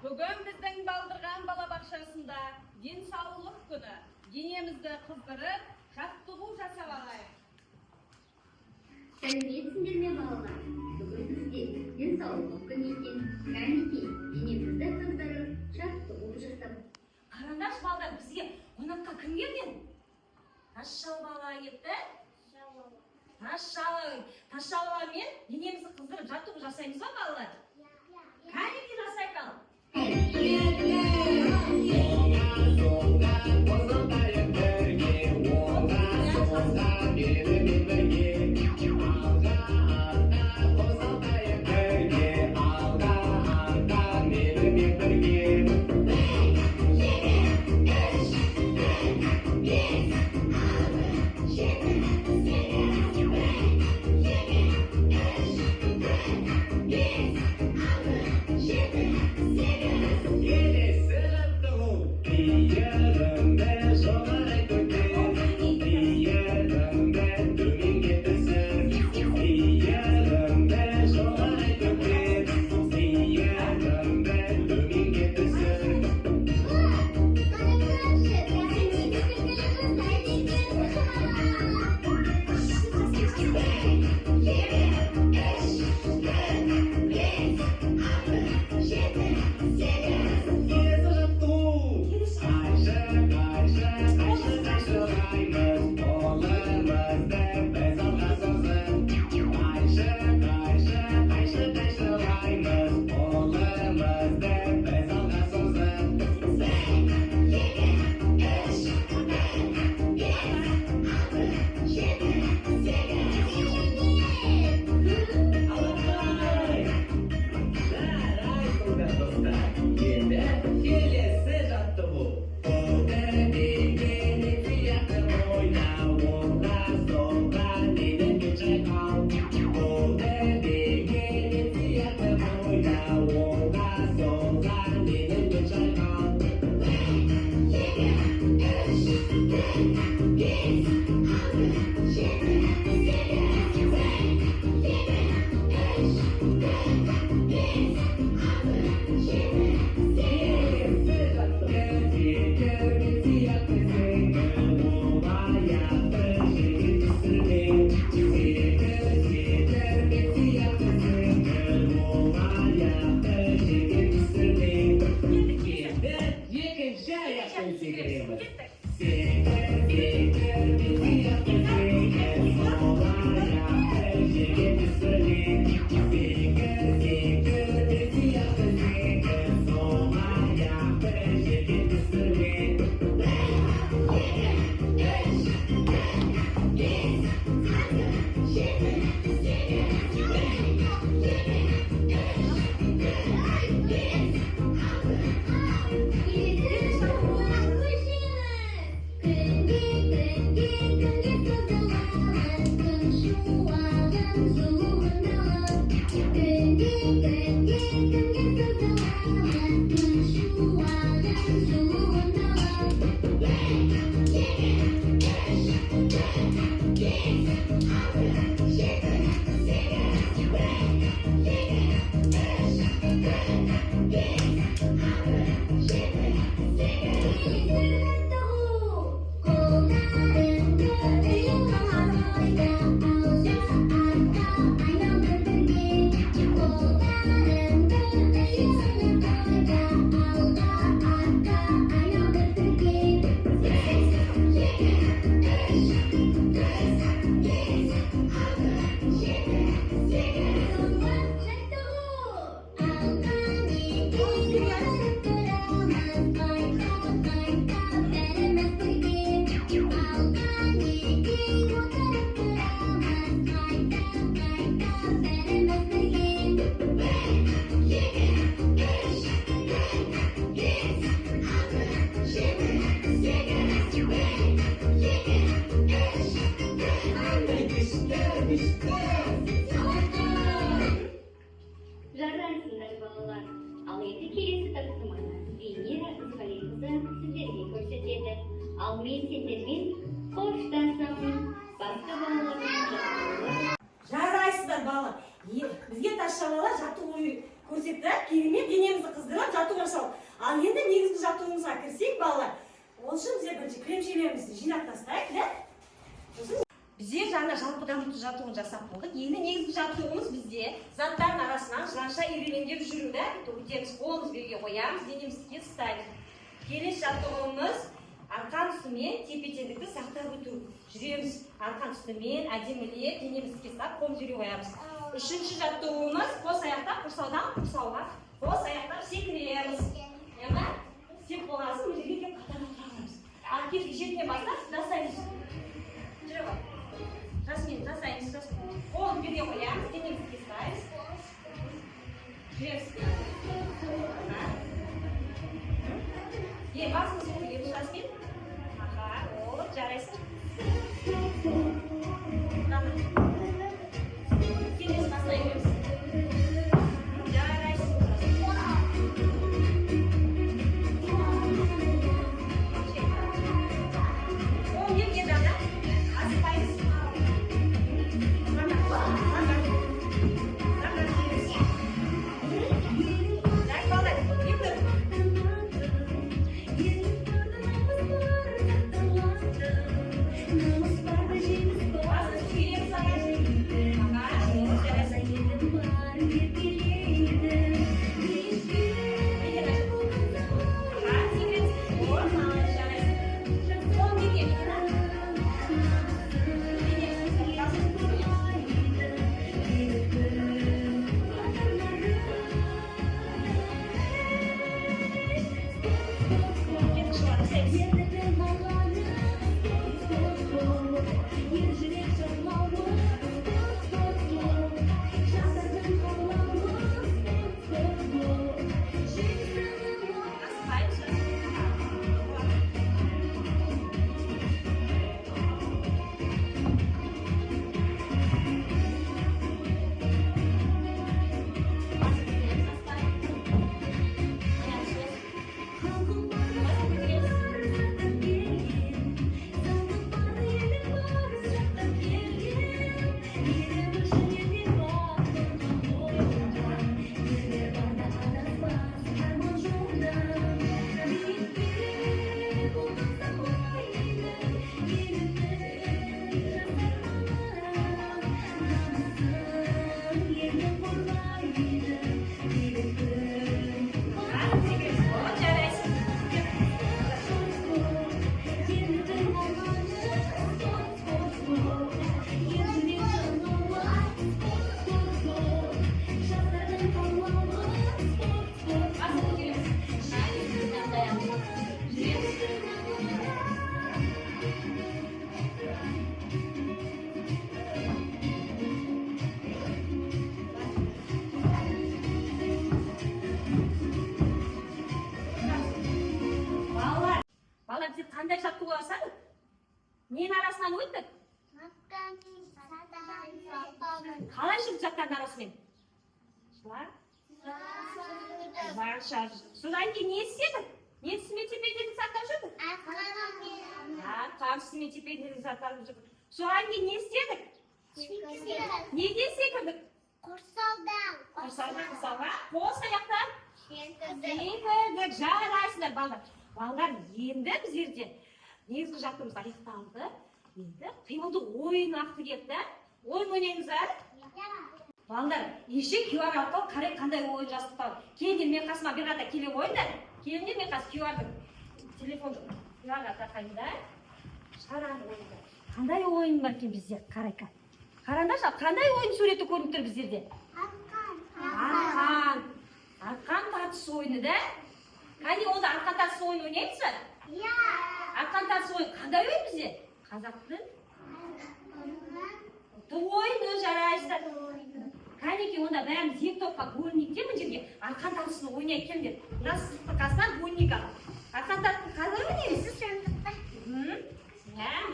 Бүгін біздің Балдырған балабақшасында денсаулық күні. Денемізді қыздырып, жаттығу жасап алайық. Сәлеметсіңдер ме балалар? Бүгін бізде денсаулық күні екен. Кәнекей, денемізді қыздырып, жаттығу жасап. Қарандаш балдар, бізге қонаққа кім келген? Тасшал бала кетті? Тасшал баламен денемізді қыздырып жаттығу жасаймыз ба балалар? Кәнекей жасайық ал. Жарайсыңдар балалар. Ал енді келесі тапсырманы Венера Исқалиқызы сіздерге көрсетеді. Ал мен сендермен қоштасамын. Басқа балалармен жаттығуға. Жарайсыздар балалар. Бізге Тасшал бала жаттығу көрсетіп, керемет денемізді қыздырып жаттығу жасау. Ал енді негізгі жаттығуымызға кірсек, балалар, ол үшін біздер бірінші кремшелерімізді жинап тастайық, да? Сосын біздер жаңа жалпы дамыту жаттығуын жасап болдық. Енді негізгі жаттығуымыз бізде заттардың арасынан жыланша ирелеңдеп жүру, да? Өтеміз, қолымыз берге қоямыз, денемізді тез ұстаймыз. Келесі жаттығуымыз арқан үстімен тепе-теңдікті сақтап өту. Жүреміз арқан үстімен әдемілеп, денемізді тез ұстап, қолымыз берге қоямыз. Үшінші жаттығуымыз қос аяқтап құрсаудан құрсауға, қос аяқтап секіреміз. Яғни сеп болғасын өз жерге келіп қатар отырамыз. Ал кешке шетіне бастап жасаймыз. Жүре ғой. Жасмен жасаймыз. Қолын берге қоямыз, денемізді тез ұстаймыз. Жүреміз. Басымыз көтереміз жасмен. Ол жарайсың. Қандай жаттығу жасадық? Ненің арасынан өттік? Қалай жүрді заттардың арасымен? Содан кейін не істедік? Не үстімен тепе-теңдік сақтап жүрдік? Арқан үстімен тепе-теңдік сақтап жүрдік. Содан кейін не істедік? Неге секірдік? Құрсауға? Қос аяқтан? Секірдік. Жарайсыңдар, балдар. Балдар, енді біздерде негізгі жаттығуымыз аяқталды. Енді қимылды ойын ақты кетті. Ойын ойнаймыздар. Балдар, еші QR арқылы қарай қандай ойын жастықтау. Келден мен қасыма бір қата келе ойындар. Келден мен қасы QR-ды телефонды QR-ға тақайындар. Шараны ойындар. Қандай ойын бар екен біздер? Қарайқа. Қараңдаршы, қандай ойын суреті көрініп тұр біздерде? Арқан. Арқан тартыс ойыны да? Қане онда арқан тартыс ойын ойнаймыз ба? Арқан тартыс ойын қандай ойын бізде? Қазақтың ойын өз жарайсыздар. Қанеке онда бәріміз екі топқа бөлінейік те мына жерге арқан тартысын ойнайық келіңдер. Мына сыздықтың қасынан бөлінейік ал. Арқан тартысын қалай ойнаймыз? Мына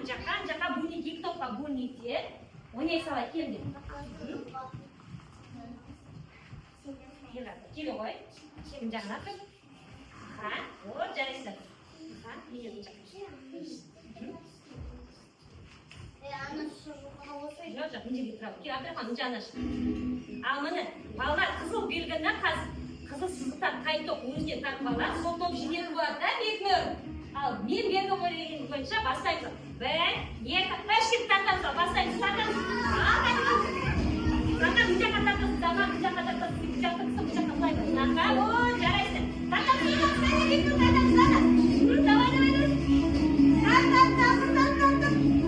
жаққа бөлінейік, екі топқа бөлінейік те ойнай салайық келіңдер. Келе ғой. Шегін жағына тұр. От жарайсыздар. Жоқ, мына жерге тұрау. Абдырхан, мына жағына шық. Ал міне, балалар қызыл белгіні қазір қайтты өзіне тартып алады, сол топ жинеліп болады да, бекмөр. Ал мен берген бойынша бастаймыз. 1, 2, 3 кет тартамыз, бастаймыз. Тартамыз. Тартамыз, бұл жаққа тартамыз, бұл жаққа тартамыз, бұл жаққа тартамыз. О, жарайсың. Тартамыз, давай.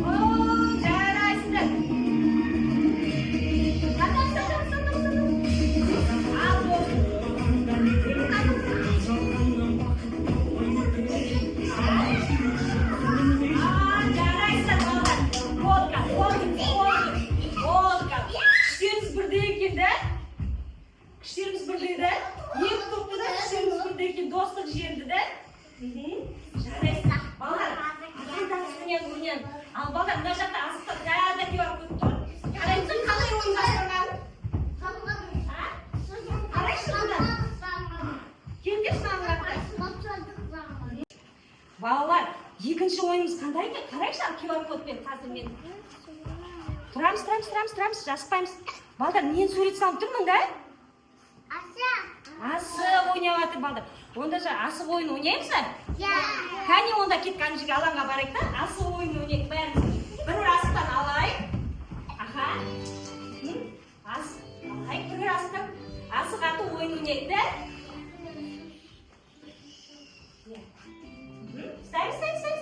О, жарайсыңдар. Күштеріміз бірледі. Екі топты да күштеріміз бірді екен, достық жерді да. Жарайсың. Балдар, көрінен. Ал балдар, мына жақта асықта тәді кеуіп көтіп тұр. Қарайсың, қалай ойын бастырған? Қарайшы бұдан. Келдешін аңғақта. Балалар, екінші ойымыз қандай екен? Қарайшы, кеуіп көтпен қазір мен. Тұрамыз, жасықпаймыз. Балдар, нені сурет салып тұрмын да? Асық ойнап жатыр балдар. Онда асық ойын ойнаймыз ба? Кәне онда кет кәне жерге алаңға барайық та, асық ойын ойнайық бәріміз. Бір асықтан алайық. Аха. Асық алайық, бір асықтан. Асық ату ойын ойнайық да. Стаймыз,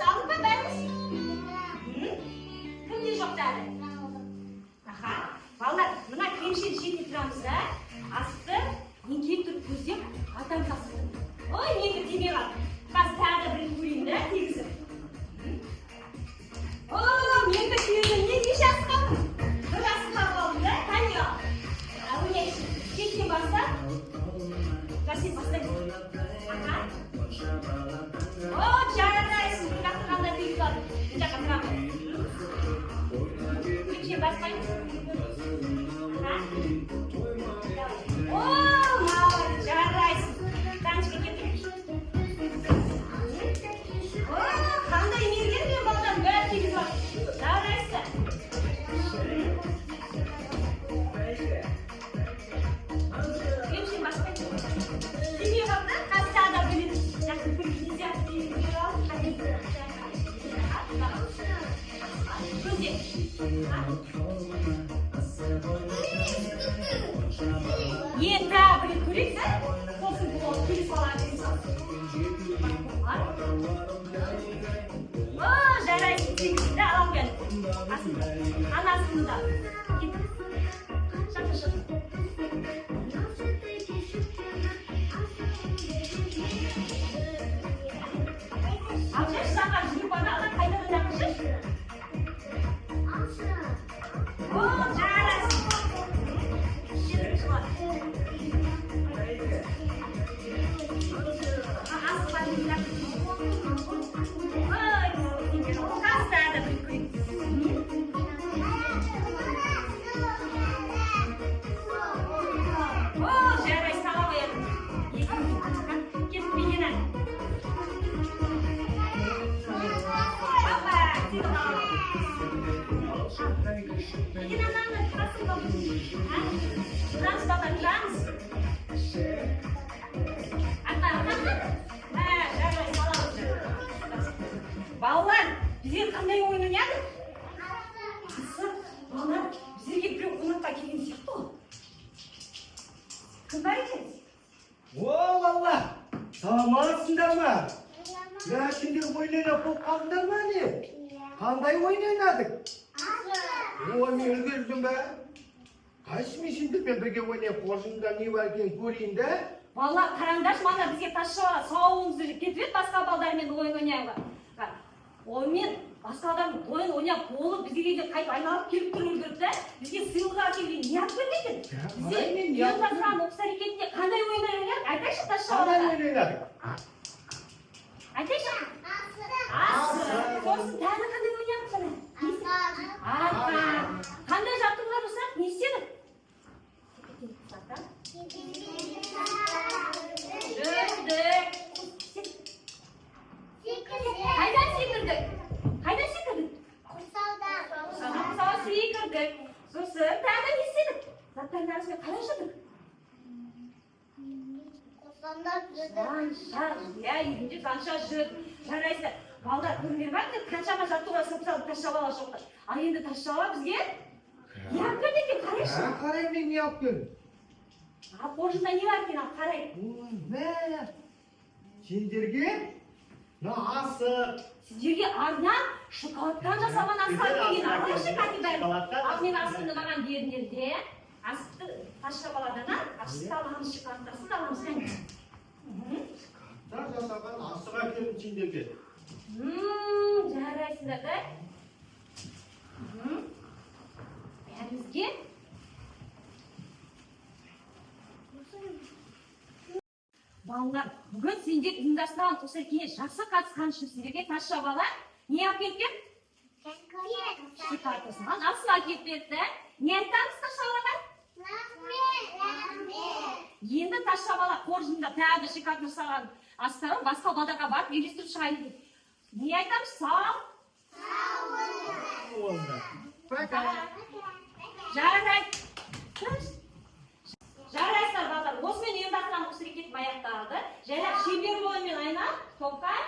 алдық па бәріміз? Кімде жоқ дәді? Аха. Балдар, мына кремшені шетіне тұрамыз да. Асықты еңкейіп тұрып көздеп, атам сасықты. Ой, нені демей қалды. Қазір тағы бір көрейін да, тегізіп. О, менді күйеді, не кеше асыққам? Бір асыққа қалдым да, кәне ал. Өнейші, шеттен баста. Жасен бастаймыз. Аха. О, жарайсың, бір жақты қандай тегіз алды. Бір жаққа тұрамыз. Кемшен баспаймыз. Аха. О, мауыр, жарайсың. Танчыға кеттік. О, қандай мерген мен балдан бәрі тегіз бар. Жарайсың. Кемшен баспайды. Демей қалды, қазір тағы да біледі. Жақсы бір кезде енді бір көрейік та, сосын бұл келіп алады. О, жарайсың, тегізді алам бен. Анасында. Шақты. Алшаш, саға жүріп бана ала қайдан жақышыш? О, жарайсың. Балалар, біздер қандай ойын ойнадық? Балалар, біздерге біреу қонаққа келген сияқты ғой. Кім бар екен? О, балалар, саламатсыңдар ма? Сендер ойнап болып қалдыңдар ма не? Қандай ойын ойнадық? О, мен үлгердім бе? Қайсы мен сендермен бірге ойнап қоржында не бар екен көрейін да? Балалар, қараңдаршы, мана бізге тасшыға сауығыңызды кетіп еді, басқа балдармен ойын ойнайынға. Онымен басқа адам ойын ойнап болып, бізге де қайтып айналып келіп тұрып үлгерді да, бізге сыйлыға келген не алып бермеген? Бізде елбасыған оқыс әрекетінде қандай ойын ойнадық? Айтайшы тасшыға. Қандай ойын ойнадық? Айтайшы. Сосын тағы қандай ойнадық sana? Арқа. Қандай жаттығулар болсақ, не істедік? Жүрдік. Қайдан секірдік? Құрсауға секірдік. Сосын тағы не істедік? Заттардың арасымен қалай жүрдік? Ya үйінде қанша жүр. Жарайсың. Балдар көрмей ма? Қаншама жаттығуға салып тастап аласың. А енді тастап ала бізге. Не алып келді екен, қарайшы. Қараймын мен не алып келдім. Қоржында не бар екен, қарай. Мә, сендерге мына асық. Сіздерге арнап шоколадтан жасалған асық деген алайшы кәдімгі. Ал мен асықты маған беріңдер де. Асықты тастап аладан асықты аламыз, шоколадтасын аламыз. Шоколадтан жасалған асық әкелдім сендерге. Жарайсыңдар да. Бәрімізге. Балалар, бүгін сендер ұйымдастырған көсеркене жақсы қатысқан үшін сендерге тазша бала не алып келген? Шоколадтасын. Асық әкеліп берді. Не айтамыз тазша балаға? Енді тазша бала қоржында тағы шоколад жасалған асықтарын басқа балдарға барып үйлестіріп шығайын дейді. Не айтамыз? Сау. Жарайсыздар балалар, осымен ұйымдастырған осы рекет аяқталды. Жайлап шеңбер бойымен айналып, тоқтай,